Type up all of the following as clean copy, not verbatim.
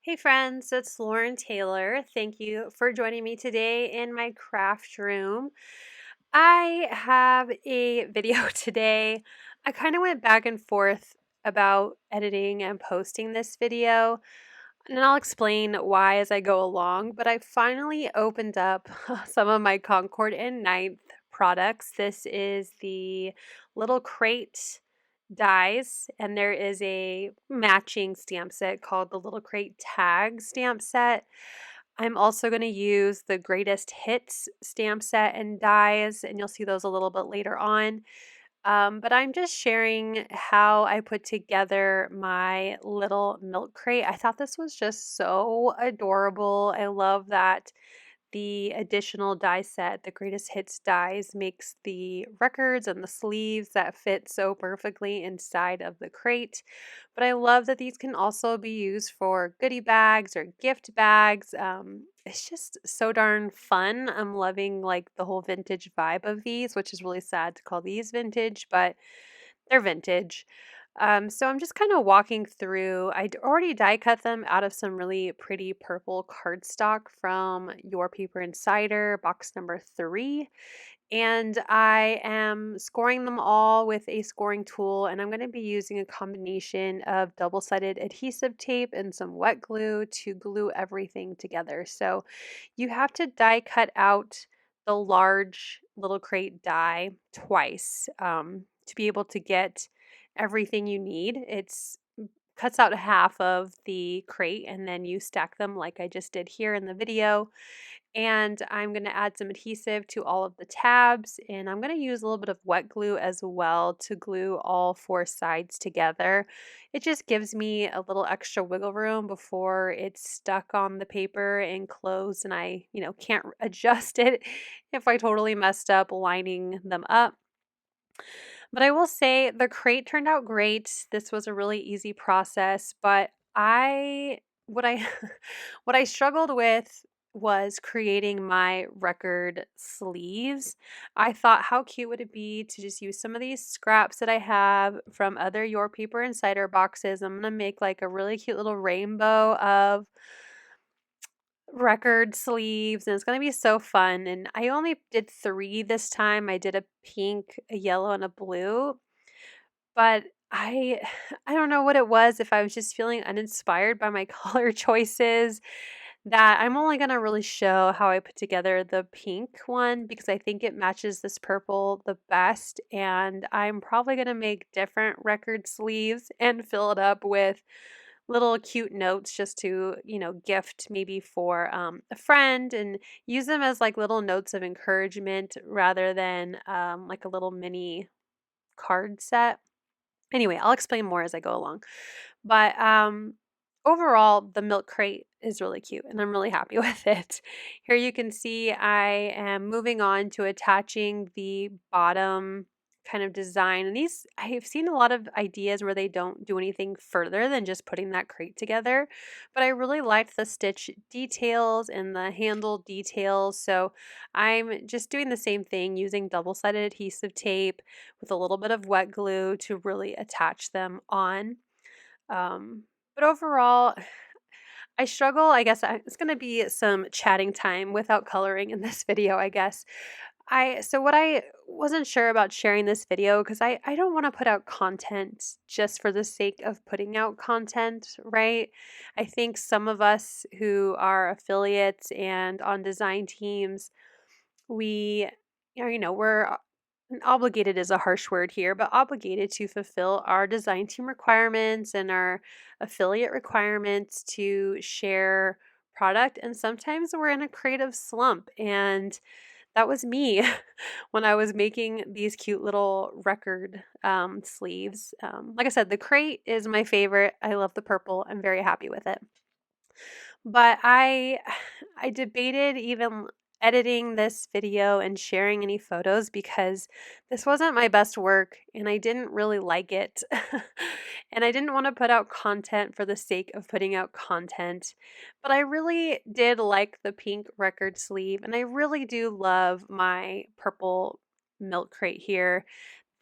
Hey friends, it's Lauren Taylor. Thank you for joining me today in my craft room. I have a video today. I kind of went back and forth about editing and posting this video, and I'll explain why as I go along, but I finally opened up some of my Concord and Ninth products. This is the little crate dies, and there is a matching stamp set called the Little Crate Tag stamp set. I'm also going to use the Greatest Hits stamp set and dies, and you'll see those a little bit later on. But I'm just sharing how I put together my little milk crate. I thought this was just so adorable. I love that the additional die set, the Greatest Hits dies, makes the records and the sleeves that fit so perfectly inside of the crate. But I love that these can also be used for goodie bags or gift bags. It's just so darn fun. I'm loving like the whole vintage vibe of these, which is really sad to call these vintage, but they're vintage. So I'm just kind of walking through. I'd already die cut them out of some really pretty purple cardstock from Your Paper Insider, box number 3. And I am scoring them all with a scoring tool, and I'm going to be using a combination of double-sided adhesive tape and some wet glue to glue everything together. So you have to die cut out the large little crate die twice to be able to get everything you need. It's cuts out half of the crate and then you stack them like I just did here in the video. And I'm going to add some adhesive to all of the tabs, and I'm going to use a little bit of wet glue as well to glue all 4 sides together. It just gives me a little extra wiggle room before it's stuck on the paper and closed and I, can't adjust it if I totally messed up lining them up. But I will say the crate turned out great. This was a really easy process, but I what I what I struggled with was creating my record sleeves. I thought how cute would it be to just use some of these scraps that I have from other Your Paper Insider boxes. I'm going to make like a really cute little rainbow of record sleeves, and it's going to be so fun. And I only did 3 this time. I did a pink, a yellow, and a blue, but I don't know what it was, if I was just feeling uninspired by my color choices, that I'm only going to really show how I put together the pink one because I think it matches this purple the best, and I'm probably going to make different record sleeves and fill it up with little cute notes just to, gift maybe for a friend, and use them as like little notes of encouragement rather than like a little mini card set. Anyway, I'll explain more as I go along. But overall, the milk crate is really cute and I'm really happy with it. Here you can see I am moving on to attaching the bottom kind of design. And these, I've seen a lot of ideas where they don't do anything further than just putting that crate together. But I really liked the stitch details and the handle details. So I'm just doing the same thing using double-sided adhesive tape with a little bit of wet glue to really attach them on. But overall, I struggle. I guess it's going to be some chatting time without coloring in this video, I guess. So what I wasn't sure about sharing this video because I don't want to put out content just for the sake of putting out content, right? I think some of us who are affiliates and on design teams, we, we're obligated is a harsh word here, but obligated to fulfill our design team requirements and our affiliate requirements to share product. And sometimes we're in a creative slump. And that was me when I was making these cute little record sleeves. Like I said, the crate is my favorite. I love the purple. I'm very happy with it. But I debated even editing this video and sharing any photos because this wasn't my best work and I didn't really like it. And I didn't want to put out content for the sake of putting out content. But I really did like the pink record sleeve, and I really do love my purple milk crate here,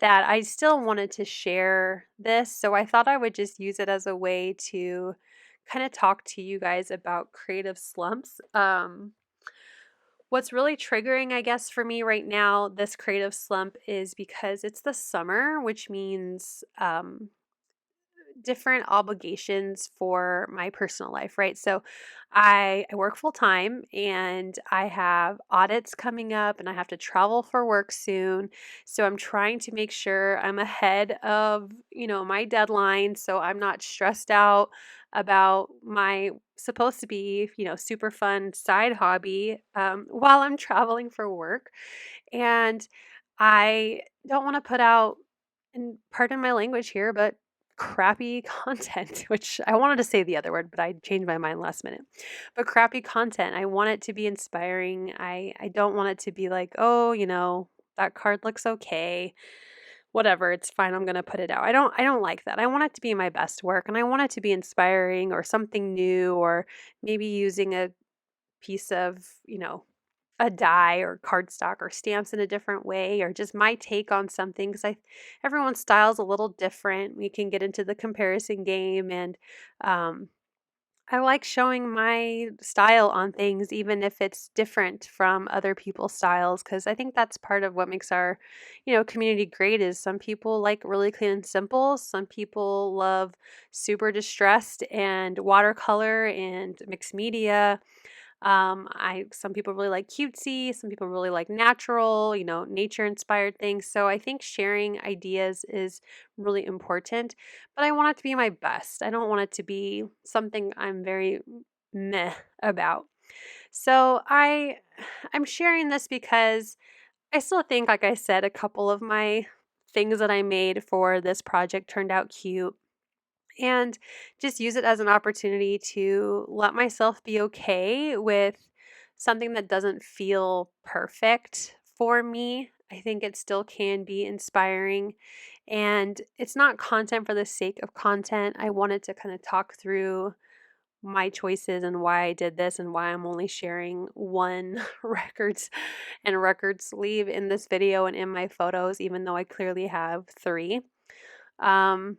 that I still wanted to share this. So I thought I would just use it as a way to kind of talk to you guys about creative slumps. What's really triggering, I guess, for me right now, this creative slump is because it's the summer, which means different obligations for my personal life, right? So I work full time and I have audits coming up and I have to travel for work soon. So I'm trying to make sure I'm ahead of, my deadline so I'm not stressed out about my supposed to be, super fun side hobby while I'm traveling for work. And I don't want to put out, and pardon my language here, but crappy content, which I wanted to say the other word, but I changed my mind last minute. But crappy content. I want it to be inspiring. I don't want it to be like, oh, that card looks okay. Whatever, it's fine. I'm gonna put it out. I don't like that. I want it to be my best work and I want it to be inspiring or something new, or maybe using a piece of, a die or cardstock or stamps in a different way, or just my take on something, because I everyone's style is a little different. We can get into the comparison game, and um, I like showing my style on things even if it's different from other people's styles, because I think that's part of what makes our community great. Is some people like really clean and simple, some people love super distressed and watercolor and mixed media. I Some people really like cutesy, some people really like natural, nature inspired things. So I think sharing ideas is really important, but I want it to be my best. I don't want it to be something I'm very meh about. So I'm sharing this because I still think, like I said, a couple of my things that I made for this project turned out cute, and just use it as an opportunity to let myself be okay with something that doesn't feel perfect for me. I think it still can be inspiring, and it's not content for the sake of content. I wanted to kind of talk through my choices and why I did this and why I'm only sharing one record sleeve in this video and in my photos, even though I clearly have three. Um,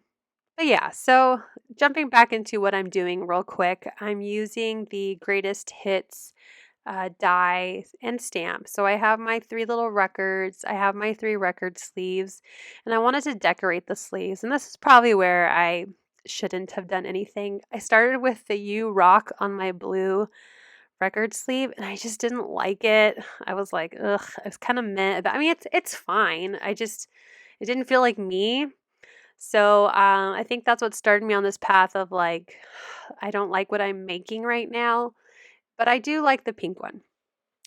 but yeah, so jumping back into what I'm doing real quick, I'm using the greatest hits die and stamp. So I have my three little records, I have my three record sleeves, and I wanted to decorate the sleeves. And this is probably where I shouldn't have done anything. I started with the U Rock on my blue record sleeve and I just didn't like it. I was like, ugh, I was kind of meh. But I mean, it's fine. It didn't feel like me. So I think that's what started me on this path of like, I don't like what I'm making right now, but I do like the pink one.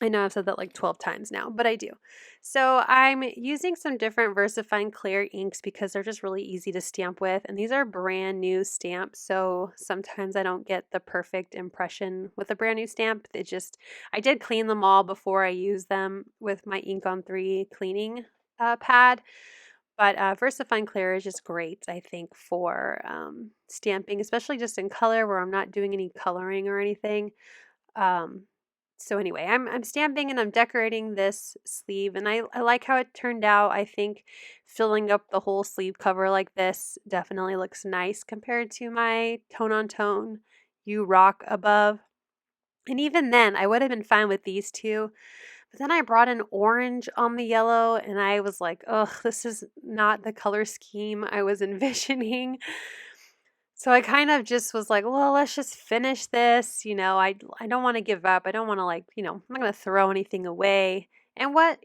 I know I've said that like 12 times now, but I do. So I'm using some different VersaFine Clair inks because they're just really easy to stamp with. And these are brand new stamps. So sometimes I don't get the perfect impression with a brand new stamp. I did clean them all before I use them with my Ink on 3 cleaning pad. But VersaFine Clair is just great, I think, for stamping, especially just in color where I'm not doing any coloring or anything. Um, so anyway, I'm stamping and I'm decorating this sleeve, and I like how it turned out. I think filling up the whole sleeve cover like this definitely looks nice compared to my tone on tone You Rock above. And even then, I would have been fine with these two. But then I brought in orange on the yellow and I was like, ugh, this is not the color scheme I was envisioning. So I kind of just was like, well, let's just finish this. I don't want to give up. I don't want to I'm not going to throw anything away. And what,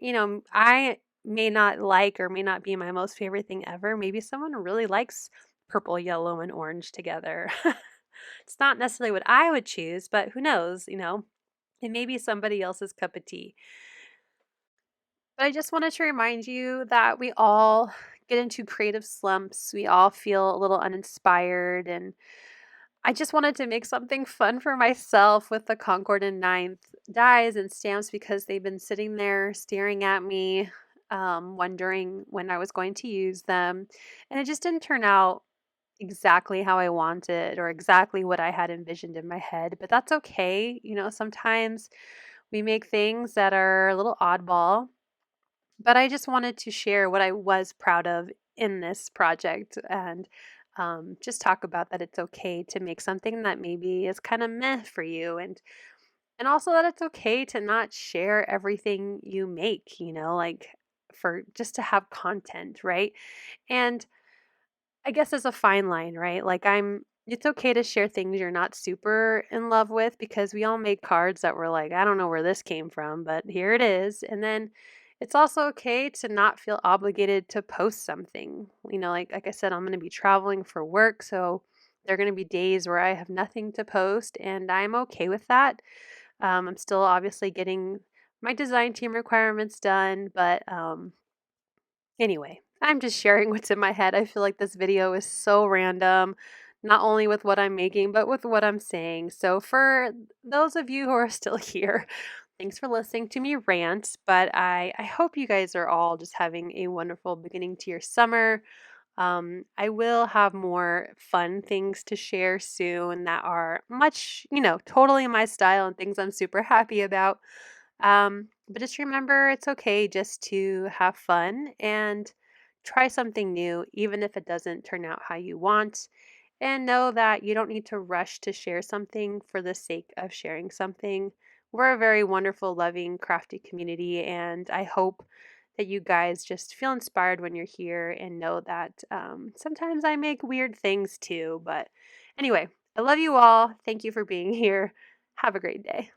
I may not like or may not be my most favorite thing ever. Maybe someone really likes purple, yellow, and orange together. It's not necessarily what I would choose, but who knows, it may be somebody else's cup of tea. But I just wanted to remind you that we all get into creative slumps. We all feel a little uninspired. And I just wanted to make something fun for myself with the Concord and Ninth dies and stamps because they've been sitting there staring at me, wondering when I was going to use them. And it just didn't turn out exactly how I wanted or exactly what I had envisioned in my head. But that's okay. Sometimes we make things that are a little oddball, but I just wanted to share what I was proud of in this project. And just talk about that it's okay to make something that maybe is kind of meh for you, and also that it's okay to not share everything you make, like for just to have content, right? And I guess there's a fine line, right? Like it's okay to share things you're not super in love with because we all make cards that were like, I don't know where this came from, but here it is. And then it's also okay to not feel obligated to post something. Like I said, I'm going to be traveling for work, so there are going to be days where I have nothing to post, and I'm okay with that. I'm still obviously getting my design team requirements done, but anyway, I'm just sharing what's in my head. I feel like this video is so random, not only with what I'm making, but with what I'm saying. So, for those of you who are still here, thanks for listening to me rant. But I hope you guys are all just having a wonderful beginning to your summer. I will have more fun things to share soon that are much, totally my style and things I'm super happy about. But just remember, it's okay just to have fun and try something new, even if it doesn't turn out how you want. And know that you don't need to rush to share something for the sake of sharing something. We're a very wonderful, loving, crafty community, and I hope that you guys just feel inspired when you're here and know that sometimes I make weird things too. But anyway, I love you all. Thank you for being here. Have a great day.